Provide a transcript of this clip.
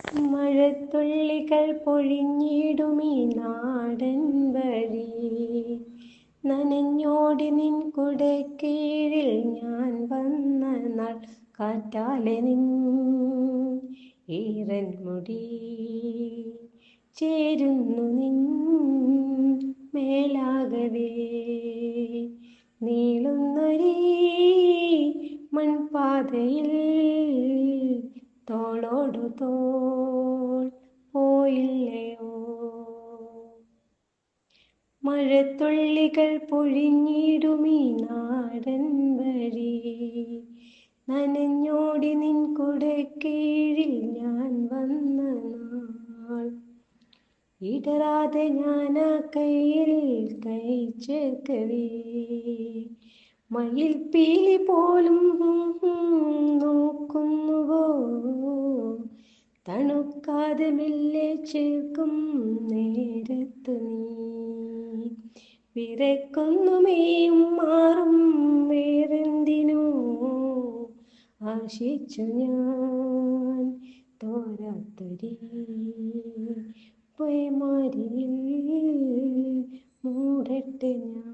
മഴത്തുള്ളികൾ പൊഴിഞ്ഞിടുമീ നാടൻ വഴി, നനഞ്ഞോടി നിൻ കുടക്കീഴിൽ ഞാൻ വന്ന നാൾ, കാറ്റാലെ നിൻ ഈറൻ മുടി ചേരുന്നു നിൻ മേലാകവേ. നീളുന്നൊരീ മൺപാതയിൽ തോളോടു തോൾ പോയില്ലയോ. മഴത്തുള്ളികൾ പൊഴിഞ്ഞിടുമീ നാടൻ വഴി, നനഞ്ഞോടി നിൻ കുടക്കീഴിൽ ഞാൻ വന്ന നാൾ, ഇടറാതെ ഞാനാ കയ്യിൽ കൈ ചേർക്കവേ. മയിൽപ്പീലി പോലും നോക്കുന്നുവോ, തണുക്കാതെ മെല്ലെ ചേർക്കും നേരത്തു നീ. വിറയ്ക്കുന്നുമേയും മാറും വേറെന്തിനോ, ആശിച്ചു ഞാൻ തോരാത്തൊരീ പേമാരിയിൽ മൂടട്ടെ ഞാൻ.